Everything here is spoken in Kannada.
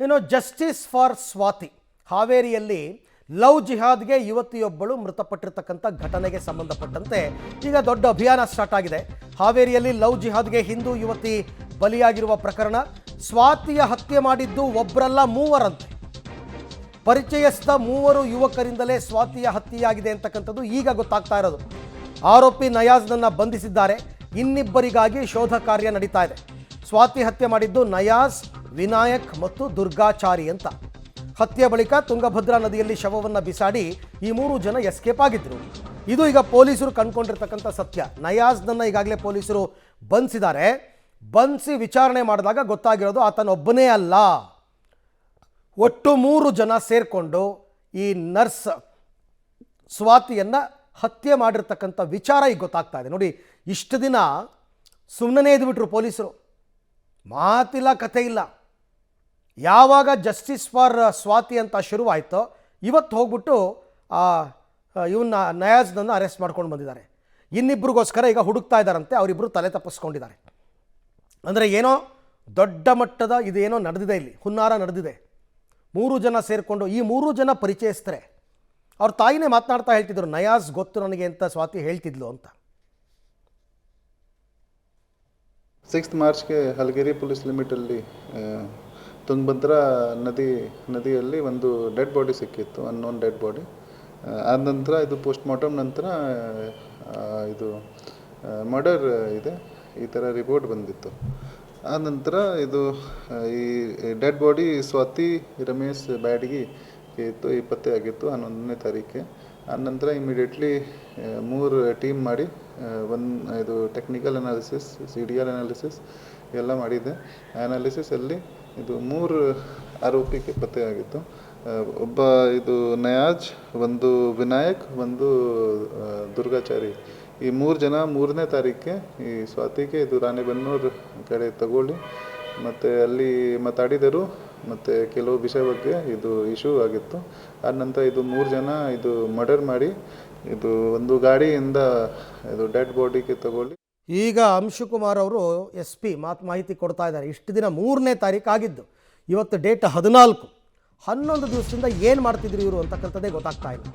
ಇನ್ನು ಜಸ್ಟಿಸ್ ಫಾರ್ ಸ್ವಾತಿ ಹಾವೇರಿಯಲ್ಲಿ ಲವ್ ಜಿಹಾದ್ಗೆ ಯುವತಿಯೊಬ್ಬಳು ಮೃತಪಟ್ಟಿರ್ತಕ್ಕಂಥ ಘಟನೆಗೆ ಸಂಬಂಧಪಟ್ಟಂತೆ ಈಗ ದೊಡ್ಡ ಅಭಿಯಾನ ಸ್ಟಾರ್ಟ್ ಆಗಿದೆ. ಹಾವೇರಿಯಲ್ಲಿ ಲವ್ ಜಿಹಾದ್ಗೆ ಹಿಂದೂ ಯುವತಿ ಬಲಿಯಾಗಿರುವ ಪ್ರಕರಣ. ಸ್ವಾತಿಯ ಹತ್ಯೆ ಮಾಡಿದ್ದು ಒಬ್ಬರಲ್ಲ ಮೂವರಂತೆ. ಪರಿಚಯಸ್ಥ ಮೂವರು ಯುವಕರಿಂದಲೇ ಸ್ವಾತಿಯ ಹತ್ಯೆಯಾಗಿದೆ ಅಂತಕ್ಕಂಥದ್ದು ಈಗ ಗೊತ್ತಾಗ್ತಾ ಇರೋದು. ಆರೋಪಿ ನಯಾಜ್ನನ್ನು ಬಂಧಿಸಿದ್ದಾರೆ. ಇನ್ನಿಬ್ಬರಿಗಾಗಿ ಶೋಧ ಕಾರ್ಯ ನಡೀತಾ ಇದೆ. ಸ್ವಾತಿ ಹತ್ಯೆ ಮಾಡಿದ್ದು ನಯಾಜ್, ವಿನಾಯಕ್ ಮತ್ತು ದುರ್ಗಾಚಾರಿ ಅಂತ. ಹತ್ಯೆ ಬಳಿಕ ತುಂಗಭದ್ರಾ ನದಿಯಲ್ಲಿ ಶವವನ್ನು ಬಿಸಾಡಿ ಈ ಮೂರು ಜನ ಎಸ್ಕೇಪ್ ಆಗಿದ್ರು. ಇದು ಈಗ ಪೊಲೀಸರು ಕಂಡುಕೊಂಡಿರ್ತಕ್ಕಂಥ ಸತ್ಯ. ನಯಾಜ್ನನ್ನು ಈಗಾಗಲೇ ಪೊಲೀಸರು ಬಂಧಿಸಿದ್ದಾರೆ. ಬಂಧಿಸಿ ವಿಚಾರಣೆ ಮಾಡಿದಾಗ ಗೊತ್ತಾಗಿರೋದು ಆತನೊಬ್ಬನೇ ಅಲ್ಲ, ಒಟ್ಟು ಮೂರು ಜನ ಸೇರಿಕೊಂಡು ಈ ನರ್ಸ್ ಸ್ವಾತಿಯನ್ನು ಹತ್ಯೆ ಮಾಡಿರ್ತಕ್ಕಂಥ ವಿಚಾರ ಈಗ ಗೊತ್ತಾಗ್ತಾ ಇದೆ. ನೋಡಿ, ಇಷ್ಟು ದಿನ ಸುಮ್ಮನೆ ಇದ್ಬಿಟ್ರು ಪೊಲೀಸರು, ಮಾತಿಲ್ಲ ಕಥೆ ಇಲ್ಲ. ಯಾವಾಗ ಜಸ್ಟಿಸ್ ಫಾರ್ ಸ್ವಾತಿ ಅಂತ ಶುರುವಾಯಿತೋ ಇವತ್ತು ಹೋಗ್ಬಿಟ್ಟು ಇವನ್ನ ನಯಾಜ್ನನ್ನು ಅರೆಸ್ಟ್ ಮಾಡ್ಕೊಂಡು ಬಂದಿದ್ದಾರೆ. ಇನ್ನಿಬ್ಬರಿಗೋಸ್ಕರ ಈಗ ಹುಡುಕ್ತಾ ಇದ್ದಾರಂತೆ. ಅವರಿಬ್ಬರು ತಲೆ ತಪ್ಪಿಸ್ಕೊಂಡಿದ್ದಾರೆ. ಅಂದರೆ ಏನೋ ದೊಡ್ಡ ಮಟ್ಟದ ಇದೇನೋ ನಡೆದಿದೆ, ಇಲ್ಲಿ ಹುನ್ನಾರ ನಡೆದಿದೆ. ಮೂರು ಜನ ಸೇರಿಕೊಂಡು, ಈ ಮೂರು ಜನ ಪರಿಚಯಿಸ್ತಾರೆ. ಅವ್ರ ತಾಯಿನೇ ಮಾತನಾಡ್ತಾ ಹೇಳ್ತಿದ್ರು, ನಯಾಜ್ ಗೊತ್ತು ನನಗೆ ಅಂತ ಸ್ವಾತಿ ಹೇಳ್ತಿದ್ಲು ಅಂತ. 6 ಮಾರ್ಚ್ಗೆ ಹಲಗೇರಿ ಪೊಲೀಸ್ ಲಿಮಿಟಲ್ಲಿ ತುಂಗಭದ್ರಾ ನದಿಯಲ್ಲಿ ಒಂದು ಡೆಡ್ ಬಾಡಿ ಸಿಕ್ಕಿತ್ತು, ಅನ್ನೋನ್ ಡೆಡ್ ಬಾಡಿ. ಆದ ನಂತರ ಇದು ಪೋಸ್ಟ್ ಮಾರ್ಟಮ್ ನಂತರ ಇದು ಮರ್ಡರ್ ಇದೆ ಈ ಥರ ರಿಪೋರ್ಟ್ ಬಂದಿತ್ತು. ಆ ನಂತರ ಇದು ಈ ಡೆಡ್ ಬಾಡಿ ಸ್ವಾತಿ ರಮೇಶ್ ಬ್ಯಾಡಗಿ ಇತ್ತು, ಪತ್ತೆ ಆಗಿತ್ತು 11ನೇ ತಾರೀಕಿಗೆ. ಆ ನಂತರ ಇಮಿಡಿಯೇಟ್ಲಿ 3 ಟೀಮ್ ಮಾಡಿ ಇದು ಟೆಕ್ನಿಕಲ್ ಅನಾಲಿಸಿಸ್, CDR ಅನಾಲಿಸಿಸ್ ಎಲ್ಲ ಮಾಡಿದೆ. ಅನಾಲಿಸಿಸಲ್ಲಿ ಇದು 3 ಆರೋಪಿಗೆ ಪತ್ತೆ ಆಗಿತ್ತು. ಒಬ್ಬ ಇದು ನಯಾಜ್, ಒಂದು ವಿನಾಯಕ್, ಒಂದು ದುರ್ಗಾಚಾರಿ. ಈ 3 ಜನ 3ನೇ ತಾರೀಕಿಗೆ ಈ ಸ್ವಾತಿಗೆ ಇದು ರಾಣೆಬೆನ್ನೂರು ಕಡೆ ತಗೊಳ್ಳಿ ಮತ್ತು ಅಲ್ಲಿ ಮಾತಾಡಿದರು ಮತ್ತು ಕೆಲವು ವಿಷಯ ಬಗ್ಗೆ ಇದು ಇಶ್ಯೂ ಆಗಿತ್ತು. ಆದ ನಂತರ ಇದು 3 ಜನ ಇದು ಮರ್ಡರ್ ಮಾಡಿ ಇದು ಒಂದು ಗಾಡಿಯಿಂದ ಇದು ಡೆಡ್ ಬಾಡಿಗೆ ತಗೊಳ್ಳಿ. ಈಗ ಅಂಶುಕುಮಾರ್ ಅವರು SP ಮಾಹಿತಿ ಕೊಡ್ತಾ ಇದ್ದಾರೆ. ಇಷ್ಟು ದಿನ 3ನೇ ತಾರೀಕು ಆಗಿದ್ದು, ಇವತ್ತು ಡೇಟ್ 14. 11 ದಿವಸದಿಂದ ಏನು ಮಾಡ್ತಿದ್ರು ಇವರು ಅಂತಕ್ಕಂಥದ್ದೇ ಗೊತ್ತಾಗ್ತಾ ಇಲ್ಲ.